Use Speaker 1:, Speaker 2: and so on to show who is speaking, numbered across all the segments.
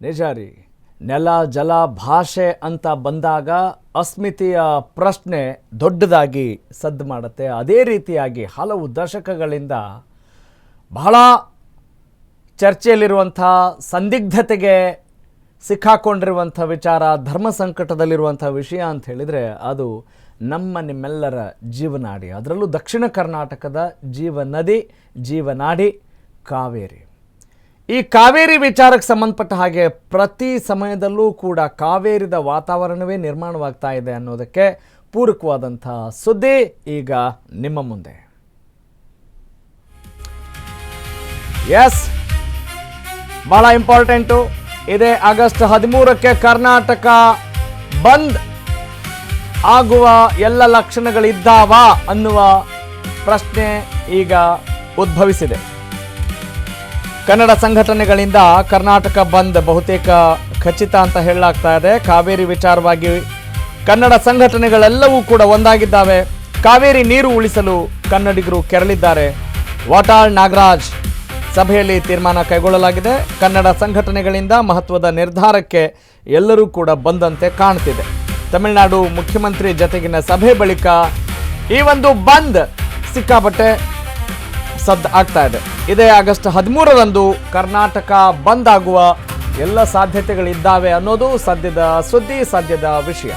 Speaker 1: ನಿಜ ರೀ. ನೆಲ ಜಲ ಭಾಷೆ ಅಂತ ಬಂದಾಗ ಅಸ್ಮಿತೆಯ ಪ್ರಶ್ನೆ ದೊಡ್ಡದಾಗಿ ಸದ್ದು ಮಾಡುತ್ತೆ. ಅದೇ ರೀತಿಯಾಗಿ ಹಲವು ದಶಕಗಳಿಂದ ಬಹಳ ಚರ್ಚೆಯಲ್ಲಿರುವಂಥ, ಸಂದಿಗ್ಧತೆಗೆ ಸಿಕ್ಕಾಕೊಂಡಿರುವಂಥ ವಿಚಾರ, ಧರ್ಮ ಸಂಕಟದಲ್ಲಿರುವಂಥ ವಿಷಯ ಅಂತ ಹೇಳಿದರೆ ಅದು ನಮ್ಮ ನಿಮ್ಮೆಲ್ಲರ ಜೀವನಾಡಿ. ಅದರಲ್ಲೂ ದಕ್ಷಿಣ ಕರ್ನಾಟಕದ ಜೀವನದಿ, ಜೀವನಾಡಿ ಕಾವೇರಿ. ಈ ಕಾವೇರಿ ವಿಚಾರಕ್ಕೆ ಸಂಬಂಧಪಟ್ಟ ಹಾಗೆ ಪ್ರತಿ ಸಮಯದಲ್ಲೂ ಕೂಡ ಕಾವೇರಿದ ವಾತಾವರಣವೇ ನಿರ್ಮಾಣವಾಗ್ತಾ ಇದೆ ಅನ್ನೋದಕ್ಕೆ ಪೂರಕವಾದಂಥ ಸುದ್ದಿ ಈಗ ನಿಮ್ಮ ಮುಂದೆ. ಎಸ್, ಬಹಳ ಇಂಪಾರ್ಟೆಂಟು. ಇದೇ ಆಗಸ್ಟ್ 13ಕ್ಕೆ ಕರ್ನಾಟಕ ಬಂದ್ ಆಗುವ ಎಲ್ಲ ಲಕ್ಷಣಗಳಿದ್ದಾವ ಅನ್ನುವ ಪ್ರಶ್ನೆ ಈಗ ಉದ್ಭವಿಸಿದೆ. ಕನ್ನಡ ಸಂಘಟನೆಗಳಿಂದ ಕರ್ನಾಟಕ ಬಂದ್ ಬಹುತೇಕ ಖಚಿತ ಅಂತ ಹೇಳಲಾಗ್ತಾ ಇದೆ. ಕಾವೇರಿ ವಿಚಾರವಾಗಿ ಕನ್ನಡ ಸಂಘಟನೆಗಳೆಲ್ಲವೂ ಕೂಡ ಒಂದಾಗಿದ್ದಾವೆ. ಕಾವೇರಿ ನೀರು ಉಳಿಸಲು ಕನ್ನಡಿಗರು ಕೆರಳಿದ್ದಾರೆ. ವಾಟಾಳ್ ನಾಗರಾಜ್ ಸಭೆಯಲ್ಲಿ ತೀರ್ಮಾನ ಕೈಗೊಳ್ಳಲಾಗಿದೆ. ಕನ್ನಡ ಸಂಘಟನೆಗಳಿಂದ ಮಹತ್ವದ ನಿರ್ಧಾರಕ್ಕೆ ಎಲ್ಲರೂ ಕೂಡ ಬಂದಂತೆ ಕಾಣ್ತಿದೆ. ತಮಿಳುನಾಡು ಮುಖ್ಯಮಂತ್ರಿ ಜತೆಗಿನ ಸಭೆ ಬಳಿಕ ಈ ಒಂದು ಬಂದ್ ಸಿಕ್ಕಾಪಟ್ಟೆ ಸದ್ದು ಆಗ್ತಾ ಇದೆ. ಇದೇ ಆಗಸ್ಟ್ 13ರಂದು ಕರ್ನಾಟಕ ಬಂದ್ ಆಗುವ ಎಲ್ಲ ಸಾಧ್ಯತೆಗಳಿದ್ದಾವೆ ಅನ್ನೋದು ಸದ್ಯದ ಸುದ್ದಿ, ಸದ್ಯದ ವಿಷಯ.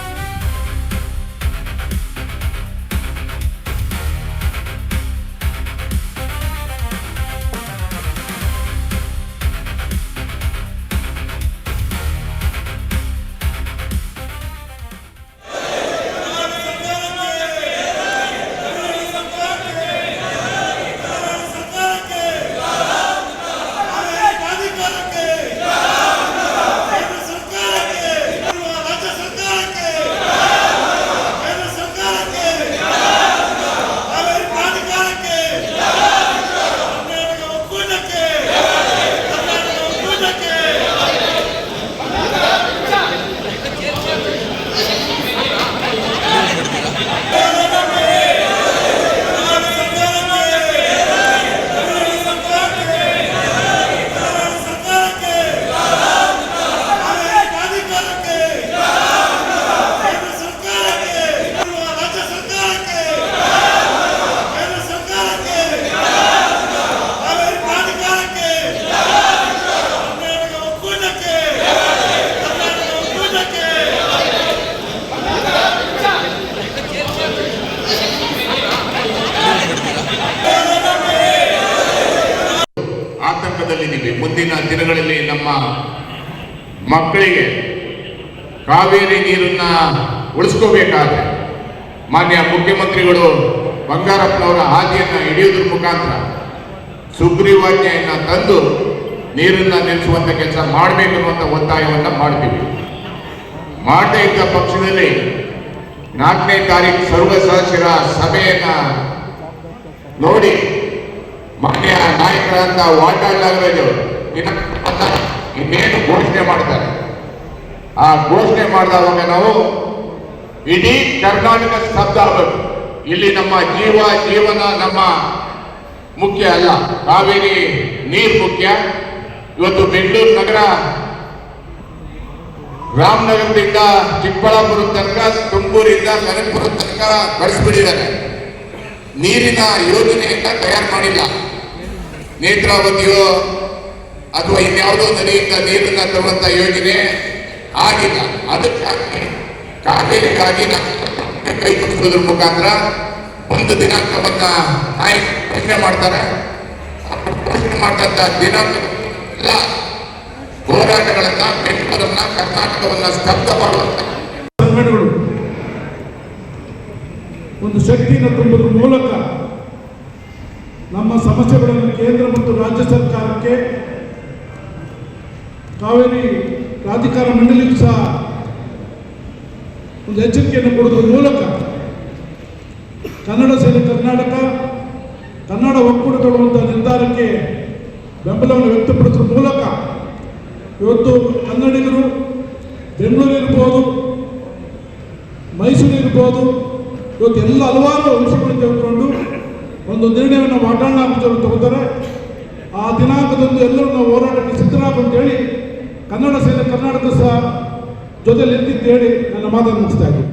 Speaker 2: ಮುಂದಿನ ದಿನಗಳಲ್ಲಿ ನಮ್ಮ ಮಕ್ಕಳಿಗೆ ಕಾವೇರಿ ನೀರನ್ನ ಉಳಿಸ್ಕೋಬೇಕಾದ್ರೆ ಮಾನ್ಯ ಮುಖ್ಯಮಂತ್ರಿಗಳು ಬಂಗಾರಪ್ಪನವರ ಹಾದಿಯನ್ನು ಹಿಡಿಯೋದ್ರ ಮುಖಾಂತರ ಸುಗ್ರೀವಾಜ್ಞೆಯನ್ನ ತಂದು ನೀರನ್ನ ನಿಲ್ಲಿಸುವಂತ ಕೆಲಸ ಮಾಡಬೇಕು ಅನ್ನುವಂಥ ಒತ್ತಾಯವನ್ನ ಮಾಡ್ತೀವಿ. ಮಾಡದೇ ಇದ್ದ ಪಕ್ಷದಲ್ಲಿ 4ನೇ ತಾರೀಕು ಸರ್ವ ಸದಸ್ಯರ ಸಭೆಯನ್ನ ನೋಡಿ ಮಾನ್ಯ ನಾಯಕರಾದ ವಾಟಾಳ್ ನಾಗರಾಜ್ ಅವರು ಇನ್ನೇನು ಘೋಷಣೆ ಮಾಡ್ತಾರೆ. ಆ ಘೋಷಣೆ ಮಾಡಿದವಾಗ ನಾವು ಇಡೀ ಕರ್ನಾಟಕ ಸ್ತಬ್ಧ ಆಗಬೇಕು. ಇಲ್ಲಿ ನಮ್ಮ ಜೀವನ ನಮ್ಮ ಮುಖ್ಯ ಅಲ್ಲ, ಕಾವೇರಿ ನೀರು ಮುಖ್ಯ. ಇವತ್ತು ಬೆಂಗಳೂರು ನಗರ ರಾಮನಗರದಿಂದ ಚಿಕ್ಕಬಳ್ಳಾಪುರ ತನಕ, ತುಮಕೂರಿಂದ ಕನಕಪುರ ತನಕ ಕಳಿಸ್ಬಿಟ್ಟಿದ್ದಾರೆ. ನೀರಿನ ಯೋಜನೆಯನ್ನ ತಯಾರು ಮಾಡಿಲ್ಲ. ನೇತ್ರಾವತಿಯೋ ಅಥವಾ ಇನ್ಯಾವುದೋ ನದಿಯಿಂದ ನೀರನ್ನ ತರುವಂತ ಯೋಜನೆ ಆಗಿಲ್ಲ. ಅದಕ್ಕಾಗಿ ಕಾವೇರಿಗಾಗಿ ಕೈ ಜೋಡಿಸೋದ್ರ ಮುಖಾಂತರ ಒಂದು ದಿನಾಂಕವನ್ನ ಘೋಷಣೆ ಮಾಡ್ತಾರೆ. ಘೋಷಣೆ ಮಾಡಂತ ದಿನಾಂಕ ಎಲ್ಲ ಹೋರಾಟಗಳನ್ನ, ಬೆಂಗಳೂರನ್ನ, ಕರ್ನಾಟಕವನ್ನ ಸ್ತಬ್ಧ ಮಾಡುವಂತ
Speaker 3: ಸಂಘಟನೆಗಳು ಒಂದು ಶಕ್ತಿಯನ್ನು ತುಂಬುವುದರ ಮೂಲಕ ನಮ್ಮ ಸಮಸ್ಯೆಗಳನ್ನು ಕೇಂದ್ರ ಮತ್ತು ರಾಜ್ಯ ಸರ್ಕಾರಕ್ಕೆ, ಕಾವೇರಿ ಪ್ರಾಧಿಕಾರ ಮಂಡಳಿಗೂ ಸಹ ಒಂದು ಎಚ್ಚರಿಕೆಯನ್ನು ಕೊಡುವುದರ ಮೂಲಕ ಕನ್ನಡ ಸೇನೆ ಕರ್ನಾಟಕ, ಕನ್ನಡ ಒಕ್ಕೂಟಗೊಳ್ಳುವಂಥ ನಿರ್ಧಾರಕ್ಕೆ ಬೆಂಬಲವನ್ನು ವ್ಯಕ್ತಪಡಿಸುವ ಮೂಲಕ ಇವತ್ತು ಕನ್ನಡಿಗರು ಬೆಂಗಳೂರು ಇರ್ಬೋದು, ಮೈಸೂರು ಇರ್ಬೋದು, ಇವತ್ತು ಎಲ್ಲ ಹಲವಾರು ವಿಷಯಗಳನ್ನು ತೆಗೆದುಕೊಂಡು ಒಂದು ನಿರ್ಣಯವನ್ನು ವಾಟಾಳ್ ನಾಗರಾಜ್ ತಗೋತಾರೆ. ಆ ದಿನಾಂಕದಂದು ಎಲ್ಲರೂ ನಾವು ಹೋರಾಟಕ್ಕೆ ಸಿದ್ಧರಾಗು ಅಂತೇಳಿ ಕನ್ನಡ ಸೇನೆ ಕರ್ನಾಟಕ ಸಹ ಜೊತೆಲಿ ನಿಂತಿದ್ದು ಹೇಳಿ ನನ್ನ ಮಾತನ್ನು ಮುಗಿಸ್ತಾ ಇದ್ದೀನಿ.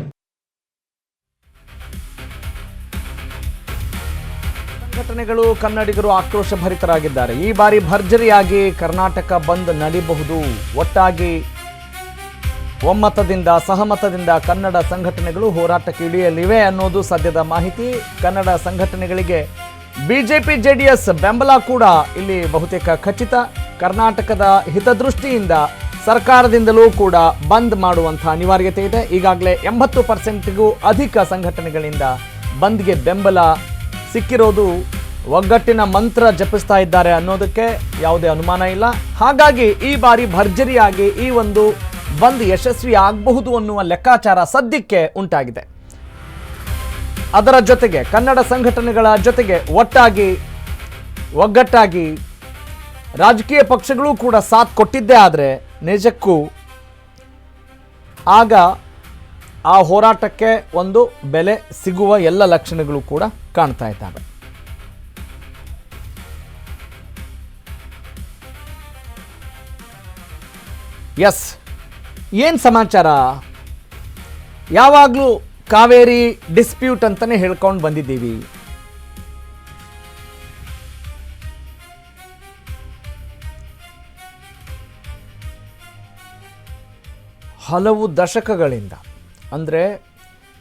Speaker 1: ಸಂಘಟನೆಗಳು ಕನ್ನಡಿಗರು ಆಕ್ರೋಶ ಭರಿತರಾಗಿದ್ದಾರೆ. ಈ ಬಾರಿ ಭರ್ಜರಿಯಾಗಿ ಕರ್ನಾಟಕ ಬಂದ್ ನಡೀಬಹುದು. ಒಟ್ಟಾಗಿ ಒಮ್ಮತದಿಂದ ಸಹಮತದಿಂದ ಕನ್ನಡ ಸಂಘಟನೆಗಳು ಹೋರಾಟಕ್ಕೆ ಇಳಿಯಲಿವೆ ಅನ್ನೋದು ಸದ್ಯದ ಮಾಹಿತಿ. ಕನ್ನಡ ಸಂಘಟನೆಗಳಿಗೆ ಬಿಜೆಪಿ ಜೆಡಿಎಸ್ ಬೆಂಬಲ ಕೂಡ ಇಲ್ಲಿ ಬಹುತೇಕ ಖಚಿತ. ಕರ್ನಾಟಕದ ಹಿತದೃಷ್ಟಿಯಿಂದ ಸರ್ಕಾರದಿಂದಲೂ ಕೂಡ ಬಂದ್ ಮಾಡುವಂಥ ಅನಿವಾರ್ಯತೆ ಇದೆ. ಈಗಾಗಲೇ 80%ಗೂ ಅಧಿಕ ಸಂಘಟನೆಗಳಿಂದ ಬಂದ್ಗೆ ಬೆಂಬಲ ಸಿಕ್ಕಿರೋದು. ಒಗ್ಗಟ್ಟಿನ ಮಂತ್ರ ಜಪಿಸ್ತಾ ಇದ್ದಾರೆ ಅನ್ನೋದಕ್ಕೆ ಯಾವುದೇ ಅನುಮಾನ ಇಲ್ಲ. ಹಾಗಾಗಿ ಈ ಬಾರಿ ಭರ್ಜರಿಯಾಗಿ ಈ ಒಂದು ಬಂದ್ ಯಶಸ್ವಿ ಆಗಬಹುದು ಅನ್ನುವ ಲೆಕ್ಕಾಚಾರ ಸದ್ಯಕ್ಕೆ ಉಂಟಾಗಿದೆ. ಅದರ ಜೊತೆಗೆ ಕನ್ನಡ ಸಂಘಟನೆಗಳ ಜೊತೆಗೆ ಒಗ್ಗಟ್ಟಾಗಿ ರಾಜಕೀಯ ಪಕ್ಷಗಳು ಕೂಡ ಸಾಥ್ ಕೊಟ್ಟಿದ್ದೇ ಆದರೆ ನಿಜಕ್ಕೂ ಆಗ ಆ ಹೋರಾಟಕ್ಕೆ ಒಂದು ಬೆಲೆ ಸಿಗುವ ಎಲ್ಲ ಲಕ್ಷಣಗಳು ಕೂಡ ಕಾಣ್ತಾ ಇದ್ದಾವೆ. ಎಸ್, ಏನು ಸಮಾಚಾರ? ಯಾವಾಗಲೂ ಕಾವೇರಿ ಡಿಸ್ಪ್ಯೂಟ್ ಅಂತಾನೆ ಹೇಳ್ಕೊಂಡು ಬಂದಿದ್ದೀವಿ. ಹಲವು ದಶಕಗಳಿಂದ, ಅಂದರೆ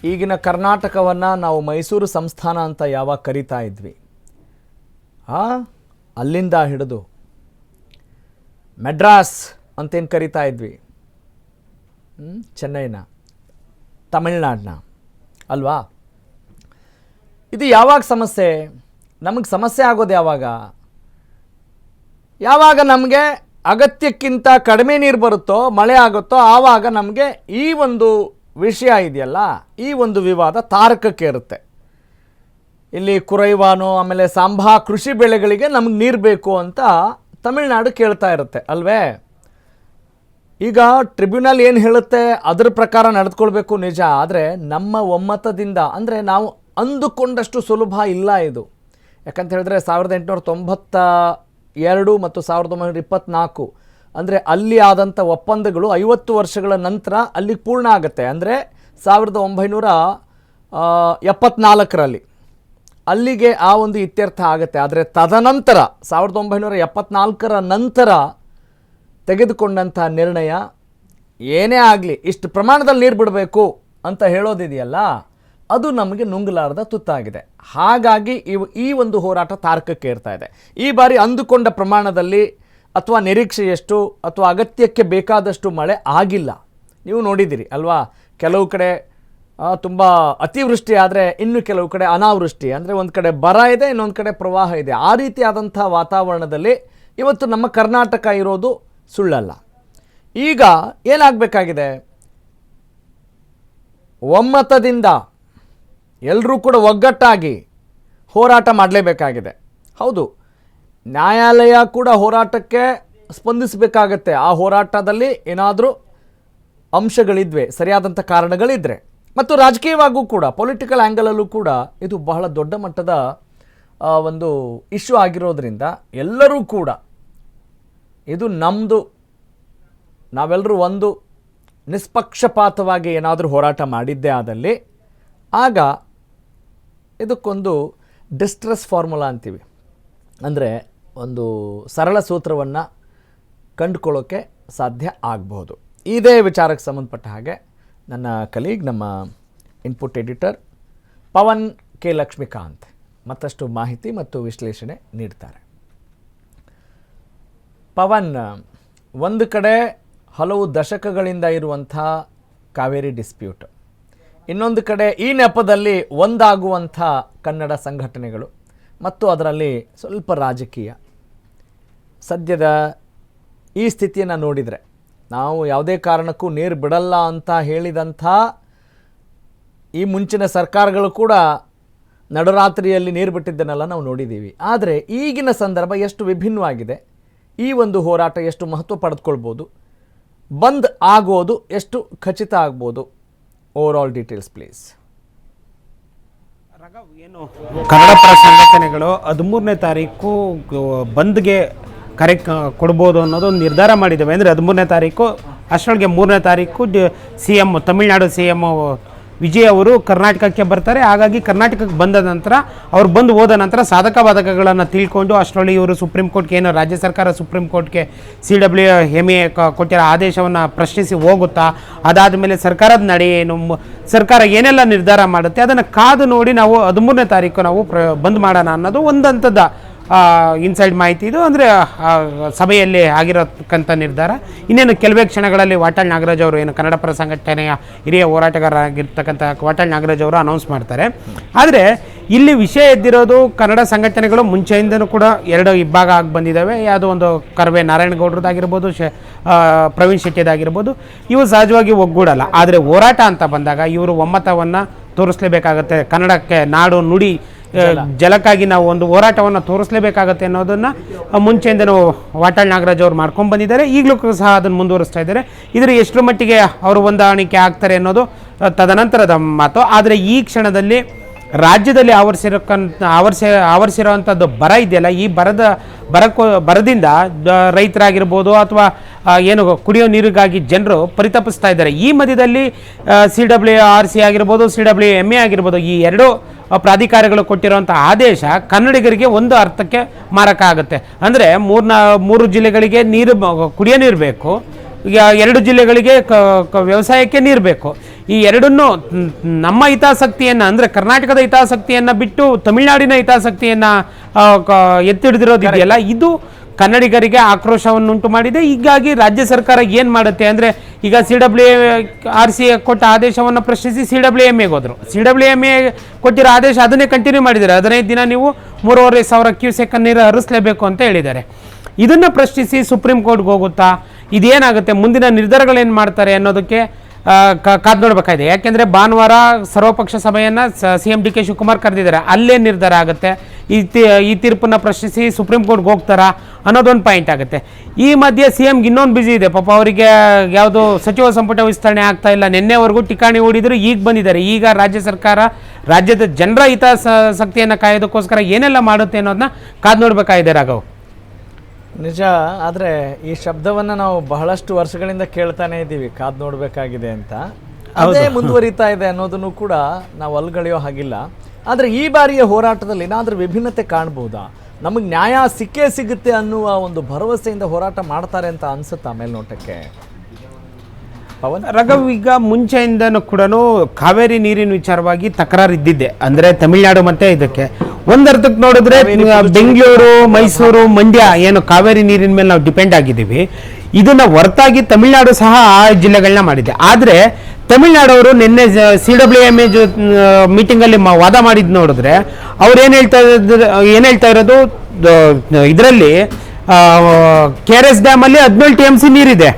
Speaker 1: ಈಗಿನ ಕರ್ನಾಟಕವನ್ನು ನಾವು ಮೈಸೂರು ಸಂಸ್ಥಾನ ಅಂತ ಯಾವಾಗ ಕರಿತಾ ಇದ್ವಿ, ಅಲ್ಲಿಂದ ಹಿಡಿದು ಮೆಡ್ರಾಸ್ ಅಂತೇನು ಕರಿತಾ ಇದ್ವಿ, ಚೆನ್ನೈನ, ತಮಿಳ್ನಾಡನ್ನ ಅಲ್ವಾ, ಇದು ಯಾವಾಗ ಸಮಸ್ಯೆ? ನಮಗೆ ಸಮಸ್ಯೆ ಆಗೋದು ಯಾವಾಗ ನಮಗೆ ಅಗತ್ಯಕ್ಕಿಂತ ಕಡಿಮೆ ನೀರು ಬರುತ್ತೋ, ಮಳೆ ಆಗುತ್ತೋ, ಆವಾಗ ನಮಗೆ ಈ ಒಂದು ವಿಷಯ ಇದೆಯಲ್ಲ, ಈ ಒಂದು ವಿವಾದ ತಾರಕಕ್ಕೆ ಇರುತ್ತೆ. ಇಲ್ಲಿ ಕುರೈವಾನು ಆಮೇಲೆ ಸಾಂಬಾ ಕೃಷಿ ಬೆಳೆಗಳಿಗೆ ನಮಗೆ ನೀರು ಬೇಕು ಅಂತ ತಮಿಳ್ನಾಡು ಕೇಳ್ತಾ ಇರುತ್ತೆ ಅಲ್ವೇ? ಈಗ ಟ್ರಿಬ್ಯುನಲ್ ಏನು ಹೇಳುತ್ತೆ ಅದರ ಪ್ರಕಾರ ನಡೆದುಕೊಳ್ಬೇಕು ನಿಜ. ಆದರೆ ನಮ್ಮ ಒಮ್ಮತದಿಂದ, ಅಂದರೆ ನಾವು ಅಂದುಕೊಂಡಷ್ಟು ಸುಲಭ ಇಲ್ಲ ಇದು. ಯಾಕಂತ ಹೇಳಿದ್ರೆ 1892 ಮತ್ತು 1924 ಅಂದರೆ ಅಲ್ಲಿ ಆದಂಥ ಒಪ್ಪಂದಗಳು 50 ವರ್ಷಗಳ ನಂತರ ಅಲ್ಲಿಗೆ ಪೂರ್ಣ ಆಗುತ್ತೆ. ಅಂದರೆ 1974ರಲ್ಲಿ ಅಲ್ಲಿಗೆ ಆ ಒಂದು ಇತ್ಯರ್ಥ ಆಗುತ್ತೆ. ಆದರೆ ತದನಂತರ 1974ರ ನಂತರ ತೆಗೆದುಕೊಂಡಂಥ ನಿರ್ಣಯ ಏನೇ ಆಗಲಿ ಇಷ್ಟು ಪ್ರಮಾಣದಲ್ಲಿ ನೀರು ಬಿಡಬೇಕು ಅಂತ ಹೇಳೋದಿದೆಯಲ್ಲ, ಅದು ನಮಗೆ ನುಂಗಲಾರದ ತುತ್ತಾಗಿದೆ. ಹಾಗಾಗಿ ಈ ಒಂದು ಹೋರಾಟ ತಾರಕಕ್ಕೆ ಏರ್ತಾ ಇದೆ. ಈ ಬಾರಿ ಅಂದುಕೊಂಡ ಪ್ರಮಾಣದಲ್ಲಿ ಅಥವಾ ನಿರೀಕ್ಷೆಯಷ್ಟು ಅಥವಾ ಅಗತ್ಯಕ್ಕೆ ಬೇಕಾದಷ್ಟು ಮಳೆ ಆಗಿಲ್ಲ. ನೀವು ನೋಡಿದ್ದೀರಿ ಅಲ್ವಾ? ಕೆಲವು ಕಡೆ ತುಂಬ ಅತಿವೃಷ್ಟಿ ಆದರೆ ಇನ್ನು ಕೆಲವು ಕಡೆ ಅನಾವೃಷ್ಟಿ, ಅಂದರೆ ಒಂದು ಕಡೆ ಬರ ಇದೆ, ಇನ್ನೊಂದು ಕಡೆ ಪ್ರವಾಹ ಇದೆ. ಆ ರೀತಿಯಾದಂಥ ವಾತಾವರಣದಲ್ಲಿ ಇವತ್ತು ನಮ್ಮ ಕರ್ನಾಟಕ ಇರೋದು ಸುಳ್ಳಲ್ಲ. ಈಗ ಏನಾಗಬೇಕಾಗಿದೆ? ಒಮ್ಮತದಿಂದ ಎಲ್ಲರೂ ಕೂಡ ಒಗ್ಗಟ್ಟಾಗಿ ಹೋರಾಟ ಮಾಡಲೇಬೇಕಾಗಿದೆ. ಹೌದು, ನ್ಯಾಯಾಲಯ ಕೂಡ ಹೋರಾಟಕ್ಕೆ ಸ್ಪಂದಿಸಬೇಕಾಗತ್ತೆ. ಆ ಹೋರಾಟದಲ್ಲಿ ಏನಾದರೂ ಅಂಶಗಳಿದ್ವೆ, ಸರಿಯಾದಂಥ ಕಾರಣಗಳಿದ್ದರೆ, ಮತ್ತು ರಾಜಕೀಯವಾಗೂ ಕೂಡ ಪೊಲಿಟಿಕಲ್ ಆ್ಯಂಗಲಲ್ಲೂ ಕೂಡ ಇದು ಬಹಳ ದೊಡ್ಡ ಮಟ್ಟದ ಒಂದು ಇಶ್ಯೂ ಆಗಿರೋದ್ರಿಂದ ಎಲ್ಲರೂ ಕೂಡ ಇದು ನಮ್ಮದು, ನಾವೆಲ್ಲರೂ ಒಂದು ನಿಷ್ಪಕ್ಷಪಾತವಾಗಿ ಏನಾದರೂ ಹೋರಾಟ ಮಾಡಿದ್ದೇ ಆದಲ್ಲಿ ಆಗ ಇದಕ್ಕೊಂದು ಡಿಸ್ಟ್ರೆಸ್ ಫಾರ್ಮುಲಾ ಅಂತೀವಿ, ಅಂದರೆ ಒಂದು ಸರಳ ಸೂತ್ರವನ್ನು ಕಂಡುಕೊಳ್ಳೋಕ್ಕೆ ಸಾಧ್ಯ ಆಗಬಹುದು. ಇದೇ ವಿಚಾರಕ್ಕೆ ಸಂಬಂಧಪಟ್ಟ ಹಾಗೆ ನನ್ನ ಕಲೀಗ್, ನಮ್ಮ input editor Pavan K Lakshmikanth ಮತ್ತಷ್ಟು ಮಾಹಿತಿ ಮತ್ತು ವಿಶ್ಲೇಷಣೆ ನೀಡ್ತಾರೆ. ಪವನ್, ಒಂದು ಕಡೆ ಹಲವು ದಶಕಗಳಿಂದ ಇರುವಂಥ ಕಾವೇರಿ ಡಿಸ್ಪ್ಯೂಟ್, ಇನ್ನೊಂದು ಕಡೆ ಈ ನೆಪದಲ್ಲಿ ಒಂದಾಗುವಂಥ ಕನ್ನಡ ಸಂಘಟನೆಗಳು ಮತ್ತು ಅದರಲ್ಲಿ ಸ್ವಲ್ಪ ರಾಜಕೀಯ. ಸದ್ಯದ ಈ ಸ್ಥಿತಿಯನ್ನು ನೋಡಿದರೆ ನಾವು ಯಾವುದೇ ಕಾರಣಕ್ಕೂ ನೀರು ಬಿಡಲ್ಲ ಅಂತ ಹೇಳಿದಂಥ ಈ ಮುಂಚಿನ ಸರ್ಕಾರಗಳು ಕೂಡ ನಡುರಾತ್ರಿಯಲ್ಲಿ ನೀರು ಬಿಟ್ಟಿದ್ದನ್ನೆಲ್ಲ ನಾವು ನೋಡಿದ್ದೀವಿ. ಆದರೆ ಈಗಿನ ಸಂದರ್ಭ ಎಷ್ಟು ವಿಭಿನ್ನವಾಗಿದೆ, ಈ ಒಂದು ಹೋರಾಟ ಎಷ್ಟು ಮಹತ್ವ ಪಡೆದುಕೊಳ್ಬೋದು, ಬಂದ್ ಆಗೋದು ಎಷ್ಟು ಖಚಿತ ಆಗ್ಬೋದು, ಓವರಾಲ್ ಡೀಟೇಲ್ಸ್ ಪ್ಲೀಸ್.
Speaker 4: ಏನು ಕನ್ನಡ ಪರ ಸಂಘಟನೆಗಳು 13ನೇ ತಾರೀಕು ಬಂದ್ಗೆ ಕರೆ ಕೊಡ್ಬೋದು ಅನ್ನೋದು ಒಂದು ನಿರ್ಧಾರ ಮಾಡಿದ್ದೇವೆ. ಅಂದರೆ 13ನೇ ತಾರೀಕು ಅಷ್ಟರೊಳಗೆ 3ನೇ ತಾರೀಕು CM ತಮಿಳುನಾಡು CM ವಿಜಯ್ ಅವರು ಕರ್ನಾಟಕಕ್ಕೆ ಬರ್ತಾರೆ. ಹಾಗಾಗಿ ಕರ್ನಾಟಕಕ್ಕೆ ಬಂದ ನಂತರ ಅವ್ರು ಬಂದು ಹೋದ ನಂತರ ಸಾಧಕ ಬಾಧಕಗಳನ್ನು ತಿಳ್ಕೊಂಡು ಅಷ್ಟರಲ್ಲಿ ಇವರು ಸುಪ್ರೀಂ ಕೋರ್ಟ್ಗೆ ಏನು ರಾಜ್ಯ ಸರ್ಕಾರ ಸುಪ್ರೀಂ ಕೋರ್ಟ್ಗೆ CWMA ಕೊಟ್ಟಿರೋ ಆದೇಶವನ್ನು ಪ್ರಶ್ನಿಸಿ ಹೋಗುತ್ತಾ, ಅದಾದಮೇಲೆ ಸರ್ಕಾರದ ನಡೆ ಏನು, ಸರ್ಕಾರ ಏನೆಲ್ಲ ನಿರ್ಧಾರ ಮಾಡುತ್ತೆ ಅದನ್ನು ಕಾದು ನೋಡಿ ನಾವು 13ನೇ ತಾರೀಕು ನಾವು ಬಂದ್ ಮಾಡೋಣ ಅನ್ನೋದು ಒಂದು ಹಂತದ ಇನ್ಸೈಡ್ ಮಾಹಿತಿ ಇದು. ಅಂದರೆ ಸಭೆಯಲ್ಲಿ ಆಗಿರತಕ್ಕಂಥ ನಿರ್ಧಾರ. ಇನ್ನೇನು ಕೆಲವೇ ಕ್ಷಣಗಳಲ್ಲಿ ವಾಟಾಳ್ ನಾಗರಾಜ್ ಅವರು ಏನು ಕನ್ನಡ ಪರ ಸಂಘಟನೆಯ ಹಿರಿಯ ಹೋರಾಟಗಾರರಾಗಿರ್ತಕ್ಕಂಥ ವಾಟಾಳ್ ನಾಗರಾಜ್ ಅವರು ಅನೌನ್ಸ್ ಮಾಡ್ತಾರೆ. ಆದರೆ ಇಲ್ಲಿ ವಿಷಯ ಎದ್ದಿರೋದು ಕನ್ನಡ ಸಂಘಟನೆಗಳು ಮುಂಚೆಯಿಂದನೂ ಕೂಡ 2 ಇಬ್ಬಾಗ ಆಗಿ ಬಂದಿದ್ದಾವೆ. ಯಾವುದೋ ಒಂದು ಕರ್ವೆ ನಾರಾಯಣಗೌಡರದಾಗಿರ್ಬೋದು, ಪ್ರವೀಣ್ ಶೆಟ್ಟಿದಾಗಿರ್ಬೋದು, ಇವು ಸಹಜವಾಗಿ ಒಗ್ಗೂಡಲ್ಲ. ಆದರೆ ಹೋರಾಟ ಅಂತ ಬಂದಾಗ ಇವರು ಒಮ್ಮತವನ್ನು ತೋರಿಸಲೇಬೇಕಾಗತ್ತೆ. ಕನ್ನಡಕ್ಕೆ ನಾಡು ನುಡಿ ಜಲಕ್ಕಾಗಿ ನಾವು ಒಂದು ಹೋರಾಟವನ್ನು ತೋರಿಸಲೇಬೇಕಾಗತ್ತೆ ಅನ್ನೋದನ್ನು ಮುಂಚೆಯಿಂದನೂ ವಾಟಾಳ್ ನಾಗರಾಜ್ ಅವರು ಮಾಡ್ಕೊಂಡು ಬಂದಿದ್ದಾರೆ. ಈಗಲೂ ಸಹ ಅದನ್ನು ಮುಂದುವರಿಸ್ತಾ ಇದ್ದಾರೆ. ಇದರ ಎಷ್ಟರ ಮಟ್ಟಿಗೆ ಅವರು ಹೊಂದಾಣಿಕೆ ಆಗ್ತಾರೆ ಅನ್ನೋದು ತದನಂತರದ ಮಾತು. ಆದರೆ ಈ ಕ್ಷಣದಲ್ಲಿ ರಾಜ್ಯದಲ್ಲಿ ಆವರಿಸಿರುವಂಥದ್ದು ಬರ ಇದೆಯಲ್ಲ, ಈ ಬರದಿಂದ ರೈತರಾಗಿರ್ಬೋದು ಅಥವಾ ಏನು ಕುಡಿಯೋ ನೀರಿಗಾಗಿ ಜನರು ಪರಿತಪಿಸ್ತಾ ಇದ್ದಾರೆ. ಈ ಮಧ್ಯದಲ್ಲಿ CWRC ಆಗಿರ್ಬೋದು, CWMA ಆಗಿರ್ಬೋದು, ಈ 2 ಪ್ರಾಧಿಕಾರಗಳು ಕೊಟ್ಟಿರುವಂಥ ಆದೇಶ ಕನ್ನಡಿಗರಿಗೆ ಒಂದು ಅರ್ಥಕ್ಕೆ ಮಾರಕ ಆಗುತ್ತೆ. ಅಂದರೆ 3 ಜಿಲ್ಲೆಗಳಿಗೆ ಕುಡಿಯೋ ನೀರು ಬೇಕು, 2 ಜಿಲ್ಲೆಗಳಿಗೆ ವ್ಯವಸಾಯಕ್ಕೆ ನೀರು ಬೇಕು. ಈ ಎರಡನ್ನೂ ನಮ್ಮ ಹಿತಾಸಕ್ತಿಯನ್ನು ಅಂದರೆ ಕರ್ನಾಟಕದ ಹಿತಾಸಕ್ತಿಯನ್ನು ಬಿಟ್ಟು ತಮಿಳುನಾಡಿನ ಹಿತಾಸಕ್ತಿಯನ್ನು ಎತ್ತಿಡಿದಿರೋದಿದೆಯಲ್ಲ, ಇದು ಕನ್ನಡಿಗರಿಗೆ ಆಕ್ರೋಶವನ್ನುಂಟು ಮಾಡಿದೆ. ಹೀಗಾಗಿ ರಾಜ್ಯ ಸರ್ಕಾರ ಏನು ಮಾಡುತ್ತೆ ಅಂದರೆ, ಈಗ CWRC ಕೊಟ್ಟ ಆದೇಶವನ್ನು ಪ್ರಶ್ನಿಸಿ CWMAಗೆ ಹೋದರು. CWMA ಕೊಟ್ಟಿರೋ ಆದೇಶ ಅದನ್ನೇ ಕಂಟಿನ್ಯೂ ಮಾಡಿದ್ದಾರೆ. 15 ದಿನ ನೀವು 3,500 ಕ್ಯೂಸೆಕ್ ನೀರು ಹರಿಸಲೇಬೇಕು ಅಂತ ಹೇಳಿದ್ದಾರೆ. ಇದನ್ನು ಪ್ರಶ್ನಿಸಿ ಸುಪ್ರೀಂ ಕೋರ್ಟ್ಗೆ ಹೋಗುತ್ತಾ, ಇದೇನಾಗುತ್ತೆ, ಮುಂದಿನ ನಿರ್ಧಾರಗಳೇನು ಮಾಡ್ತಾರೆ ಅನ್ನೋದಕ್ಕೆ ಕಾದು ನೋಡಬೇಕಾಗಿದೆ. ಯಾಕೆಂದರೆ ಭಾನುವಾರ ಸರ್ವಪಕ್ಷ ಸಭೆಯನ್ನು CM DK ಶಿವಕುಮಾರ್ ಕರೆದಿದ್ದಾರೆ. ಅಲ್ಲೇ ನಿರ್ಧಾರ ಆಗುತ್ತೆ. ಈ ತೀರ್ಪನ್ನು ಪ್ರಶ್ನಿಸಿ ಸುಪ್ರೀಂ ಕೋರ್ಟ್ಗೆ ಹೋಗ್ತಾರಾ ಅನ್ನೋದೊಂದು ಪಾಯಿಂಟ್ ಆಗುತ್ತೆ. ಈ ಮಧ್ಯೆ CMಗೆ ಇನ್ನೊಂದು ಬ್ಯುಸಿ ಇದೆ. ಪಾಪ ಅವರಿಗೆ ಯಾವುದು ಸಚಿವ ಸಂಪುಟ ವಿಸ್ತರಣೆ ಆಗ್ತಾ ಇಲ್ಲ. ನಿನ್ನೆವರೆಗೂ ಟಿಕಾಣಿ ಹೂಡಿದ್ರು, ಈಗ ಬಂದಿದ್ದಾರೆ. ಈಗ ರಾಜ್ಯ ಸರ್ಕಾರ ರಾಜ್ಯದ ಜನರ ಹಿತಾಸಕ್ತಿಯನ್ನು ಕಾಯೋದಕ್ಕೋಸ್ಕರ ಏನೆಲ್ಲ ಮಾಡುತ್ತೆ ಅನ್ನೋದನ್ನ ಕಾದು ನೋಡಬೇಕಾಗಿದೆ. ರಾಘವ್,
Speaker 1: ನಿಜ. ಆದರೆ ಈ ಶಬ್ದವನ್ನು ನಾವು ಬಹಳಷ್ಟು ವರ್ಷಗಳಿಂದ ಕೇಳ್ತಾನೆ ಇದ್ದೀವಿ, ಕಾದು ನೋಡಬೇಕಾಗಿದೆ ಅಂತ. ಅದೇ ಮುಂದುವರಿತಾ ಇದೆ ಅನ್ನೋದನ್ನು ಕೂಡ ನಾವು ಅಲ್ಗಳೆಯೋ ಹಾಗಿಲ್ಲ. ಆದರೆ ಈ ಬಾರಿಯ ಹೋರಾಟದಲ್ಲಿ ಏನಾದರೂ ವಿಭಿನ್ನತೆ ಕಾಣ್ಬೋದಾ? ನಮಗೆ ನ್ಯಾಯ ಸಿಕ್ಕೇ ಸಿಗುತ್ತೆ ಅನ್ನುವ ಒಂದು ಭರವಸೆಯಿಂದ ಹೋರಾಟ ಮಾಡ್ತಾರೆ ಅಂತ ಅನ್ಸುತ್ತಾ ಮೇಲ್ನೋಟಕ್ಕೆ? ಪವನ್,
Speaker 4: ರಘವ್, ಈಗ ಮುಂಚೆಯಿಂದನೂ ಕೂಡ ಕಾವೇರಿ ನೀರಿನ ವಿಚಾರವಾಗಿ ತಕರಾರು ಇದ್ದಿದ್ದೆ. ಅಂದರೆ ತಮಿಳುನಾಡು ಮತ್ತೆ ಇದಕ್ಕೆ ಒಂದರ್ಥಕ್ಕೆ ನೋಡಿದ್ರೆ ಬೆಂಗಳೂರು, ಮೈಸೂರು, ಮಂಡ್ಯ ಏನು ಕಾವೇರಿ ನೀರಿನ ಮೇಲೆ ನಾವು ಡಿಪೆಂಡ್ ಆಗಿದ್ದೀವಿ. ಇದನ್ನ ಹೊರತಾಗಿ ತಮಿಳುನಾಡು ಸಹ ಆ ಜಿಲ್ಲೆಗಳನ್ನ ಮಾಡಿದೆ. ಆದರೆ ತಮಿಳುನಾಡವರು ನಿನ್ನೆ CWMA ಮೀಟಿಂಗಲ್ಲಿ ವಾದ ಮಾಡಿದ್ದು ನೋಡಿದ್ರೆ ಅವ್ರು ಏನು ಹೇಳ್ತಾ ಇರೋದು, ಇದರಲ್ಲಿ KRS ಡ್ಯಾಮಲ್ಲಿ 17 TMC ನೀರಿದೆ,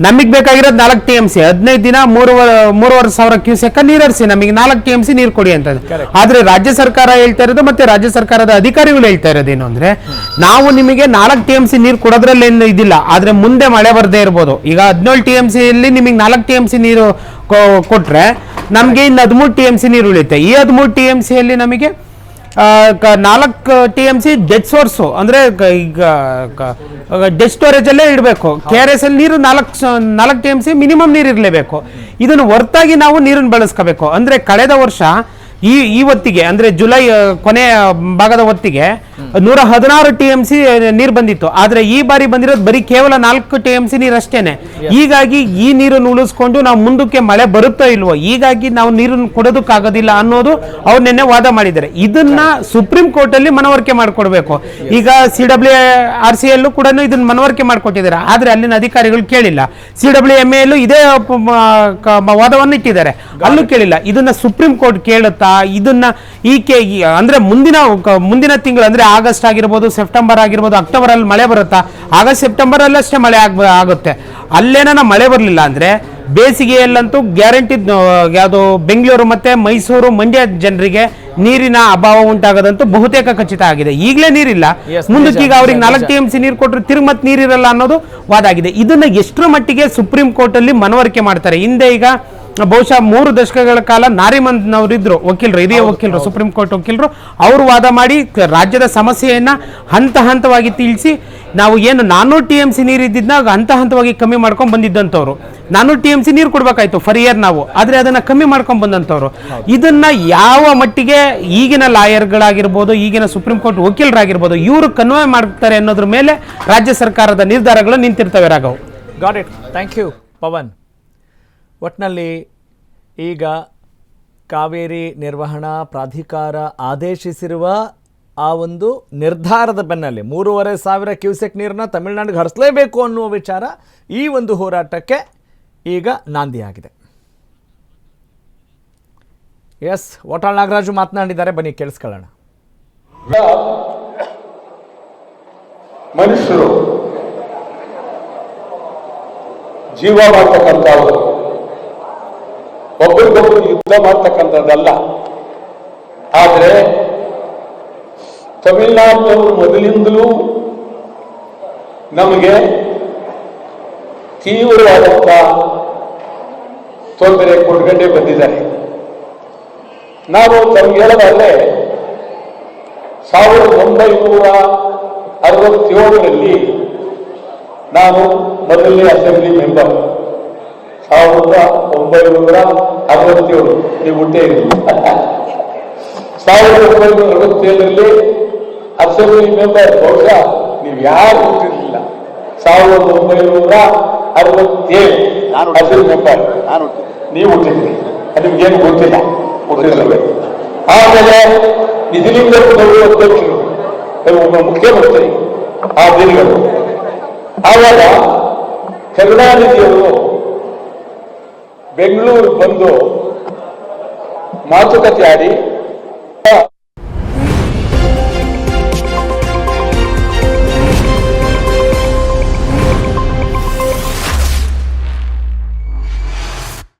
Speaker 4: ನಮಗೆ ಬೇಕಾಗಿರೋದು 4 TMC. 15 ದಿನ 3,500 ಕ್ಯೂಸೆಕ್ ನೀರು ಹರಿಸಿ ನಮಗೆ 4 TMC ನೀರು ಕೊಡಿ ಅಂತ. ಆದ್ರೆ ರಾಜ್ಯ ಸರ್ಕಾರ ಹೇಳ್ತಾ ಇರೋದು, ಮತ್ತೆ ರಾಜ್ಯ ಸರ್ಕಾರದ ಅಧಿಕಾರಿಗಳು ಹೇಳ್ತಾ ಇರೋದೇನು ಅಂದ್ರೆ, ನಾವು ನಿಮಗೆ 4 TMC ನೀರು ಕೊಡೋದ್ರಲ್ಲಿ ಏನು ಇದಿಲ್ಲ, ಆದ್ರೆ ಮುಂದೆ ಮಳೆ ಬರದೇ ಇರ್ಬೋದು. ಈಗ 17 TMC ಯಲ್ಲಿ ನಿಮಗೆ 4 TMC ನೀರು ಕೊಟ್ರೆ ನಮಗೆ ಇನ್ನು 13 TMC ನೀರು ಉಳಿಯುತ್ತೆ. ಈ 13 TMC ಯಲ್ಲಿ ನಮಗೆ 4 TMC ಡೆಡ್ ಸೋರ್ಸು, ಅಂದರೆ ಈಗ ಡೆಡ್ ಸ್ಟೋರೇಜಲ್ಲೇ ಇಡಬೇಕು. KRS ಅಲ್ಲಿ ನೀರು 4 TMC ಮಿನಿಮಮ್ ನೀರು ಇರಲೇಬೇಕು. ಇದನ್ನು ಹೊರತಾಗಿ ನಾವು ನೀರನ್ನು ಬಳಸ್ಕೋಬೇಕು. ಅಂದರೆ ಕಳೆದ ವರ್ಷ ಈ ಹೊತ್ತಿಗೆ, ಅಂದರೆ ಜುಲೈ ಕೊನೆಯ ಭಾಗದ ಹೊತ್ತಿಗೆ 116 TMC ನೀರು ಬಂದಿತ್ತು. ಆದರೆ ಈ ಬಾರಿ ಬಂದಿರೋದು ಬರೀ ಕೇವಲ 4 TMC ನೀರು ಅಷ್ಟೇನೆ. ಹೀಗಾಗಿ ಈ ನೀರನ್ನು ಉಳಿಸ್ಕೊಂಡು ನಾವು ಮುಂದಕ್ಕೆ ಮಳೆ ಬರುತ್ತೋ ಇಲ್ವೋ, ಹೀಗಾಗಿ ನಾವು ನೀರನ್ನು ಕೊಡೋದಕ್ಕಾಗೋದಿಲ್ಲ ಅನ್ನೋದು ಅವ್ರು ನಿನ್ನೆ ವಾದ ಮಾಡಿದ್ದಾರೆ. ಇದನ್ನ ಸುಪ್ರೀಂ ಕೋರ್ಟ್ ಅಲ್ಲಿ ಮನವರಿಕೆ ಮಾಡಿಕೊಡ್ಬೇಕು. ಈಗ CWRC ಯಲ್ಲೂ ಕೂಡ ಇದನ್ನ ಮನವರಿಕೆ ಮಾಡಿಕೊಟ್ಟಿದ್ದಾರೆ. ಆದರೆ ಅಲ್ಲಿನ ಅಧಿಕಾರಿಗಳು ಕೇಳಿಲ್ಲ. CWMA ಯಲ್ಲೂ ಇದೇ ವಾದವನ್ನು ಇಟ್ಟಿದ್ದಾರೆ, ಅಲ್ಲೂ ಕೇಳಿಲ್ಲ. ಇದನ್ನ ಸುಪ್ರೀಂ ಕೋರ್ಟ್ ಕೇಳುತ್ತಾ? ಇದನ್ನ ಅಂದ್ರೆ ಮುಂದಿನ ತಿಂಗಳು, ಅಂದ್ರೆ ಆಗಸ್ಟ್ ಆಗಿರ್ಬೋದು, ಸೆಪ್ಟೆಂಬರ್ ಆಗಿರ್ಬೋದು, ಅಕ್ಟೋಬರ್ ಅಲ್ಲಿ ಮಳೆ ಬರುತ್ತಾ? ಆಗಸ್ಟ್ ಸೆಪ್ಟೆಂಬರ್ ಅಲ್ಲಿ ಅಷ್ಟೇ ಮಳೆ ಆಗುತ್ತೆ. ಅಲ್ಲೇನ ಮಳೆ ಬರಲಿಲ್ಲ ಅಂದ್ರೆ ಬೇಸಿಗೆಯಲ್ಲಂತೂ ಗ್ಯಾರಂಟಿ ಯಾವುದು ಬೆಂಗಳೂರು ಮತ್ತೆ ಮೈಸೂರು, ಮಂಡ್ಯ ಜನರಿಗೆ ನೀರಿನ ಅಭಾವ ಉಂಟಾಗದಂತೂ ಬಹುತೇಕ ಖಚಿತ ಆಗಿದೆ. ಈಗಲೇ ನೀರಿಲ್ಲ, ಮುಂದಕ್ಕೆ ಈಗ ಅವ್ರಿಗೆ 4 TMC ನೀರು ಕೊಟ್ಟರು ತಿರುಗಿ ನೀರಿರಲ್ಲ ಅನ್ನೋದು ವಾದ ಆಗಿದೆ. ಇದನ್ನ ಎಷ್ಟರ ಮಟ್ಟಿಗೆ ಸುಪ್ರೀಂ ಕೋರ್ಟ್ ಅಲ್ಲಿ ಮನವರಿಕೆ ಮಾಡ್ತಾರೆ? ಹಿಂದೆ ಈಗ ಬಹುಶಃ 3 ದಶಕಗಳ ಕಾಲ ನಾರಿಮನ್ನವರಿದ್ರು ವಕೀಲರು, ಹಿರಿಯ ವಕೀಲರು, ಸುಪ್ರೀಂ ಕೋರ್ಟ್ ವಕೀಲರು. ಅವರು ವಾದ ಮಾಡಿ ರಾಜ್ಯದ ಸಮಸ್ಯೆಯನ್ನ ಹಂತವಾಗಿ ತಿಳಿಸಿ ನಾವು ಏನು 400 TMC ನೀರು ಇದ್ದಿದ್ದಾಗ ಹಂತ ಹಂತವಾಗಿ ಕಮ್ಮಿ ಮಾಡ್ಕೊಂಡು ಬಂದಿದ್ದಂಥವ್ರು 400 TMC ನೀರು ಕೊಡ್ಬೇಕಾಯ್ತು ಫರ್ ಇಯರ್ ನಾವು, ಆದ್ರೆ ಅದನ್ನ ಕಮ್ಮಿ ಮಾಡ್ಕೊಂಡು ಬಂದಂಥವ್ರು. ಇದನ್ನ ಯಾವ ಮಟ್ಟಿಗೆ ಈಗಿನ ಲಾಯರ್ಗಳಾಗಿರ್ಬೋದು, ಈಗಿನ ಸುಪ್ರೀಂ ಕೋರ್ಟ್ ವಕೀಲರಾಗಿರ್ಬೋದು, ಇವರು ಕನ್ವೆ ಮಾಡ್ತಾರೆ ಅನ್ನೋದ್ರ ಮೇಲೆ ರಾಜ್ಯ ಸರ್ಕಾರದ ನಿರ್ಧಾರಗಳು ನಿಂತಿರ್ತವೆ. Raghav,
Speaker 1: got it, thank you Pavan. ಒಟ್ಟಿನಲ್ಲಿ ಈಗ ಕಾವೇರಿ ನಿರ್ವಹಣಾ ಪ್ರಾಧಿಕಾರ ಆದೇಶಿಸಿರುವ ಆ ಒಂದು ನಿರ್ಧಾರದ ಬೆನ್ನಲ್ಲೇ 3,500 ಕ್ಯೂಸೆಕ್ ನೀರನ್ನ ತಮಿಳುನಾಡಿಗೆ ಹರಿಸಲೇಬೇಕು ಅನ್ನುವ ವಿಚಾರ ಈ ಒಂದು ಹೋರಾಟಕ್ಕೆ ಈಗ ನಾಂದಿಯಾಗಿದೆ. ಎಸ್, ವಾಟಾಳ್ ನಾಗರಾಜು ಮಾತನಾಡಿದ್ದಾರೆ, ಬನ್ನಿ ಕೇಳಿಸ್ಕೊಳ್ಳೋಣ.
Speaker 5: ಮನುಷ್ಯರು ಜೀವ ಮಾಡ್ತಕ್ಕಂಥವ್ರು, ಒಬ್ಬರಿಗೊಬ್ಬರು ಯುದ್ಧ ಮಾಡ್ತಕ್ಕಂಥದ್ದಲ್ಲ. ಆದರೆ ತಮಿಳುನಾಡಿನವರು ಮೊದಲಿಂದಲೂ ನಮಗೆ ತೀವ್ರವಾದಂಥ ತೊಂದರೆ ಕೊಟ್ಕೊಂಡೇ ಬಂದಿದ್ದಾರೆ. ನಾವು ತಮ್ಗೆ ಹೇಳೋದಾದ್ರೆ 1967ರಲ್ಲಿ ನಾನು ಮೊದಲನೇ ಅಸೆಂಬ್ಲಿ ಮೆಂಬರ್. 1967 ನೀವು ಹುಟ್ಟೇ ಇರಲಿಲ್ಲ. 1967ರಲ್ಲಿ ಅಸೆಂಬ್ಲಿ ಮೆಂಬರ್, ಬಹುಶಃ ನೀವು ಯಾರು ಹುಟ್ಟಿರಲಿಲ್ಲ. 1967 ಅಸೆಂಬ್ಲಿ ಮೆಂಬರ್ ನೀವು ಹುಟ್ಟಿದ್ರಿ, ನಿಮ್ಗೇನು ಗೊತ್ತಿಲ್ಲ, ಹುಟ್ಟಿರಲಿಲ್ಲ. ಆಮೇಲೆ ನಿಜಲಿಂಗಪ್ಪನವರು ಅಧ್ಯಕ್ಷರು, ಒಬ್ಬ ಮುಖ್ಯಮಂತ್ರಿ ಆ ದಿನಗಳು. ಆವಾಗ ಕರುಣಾನಿಧಿಯವರು ಬೆಂಗಳೂರು ಬಂದು ಮಾತುಕತೆ ಆಡಿ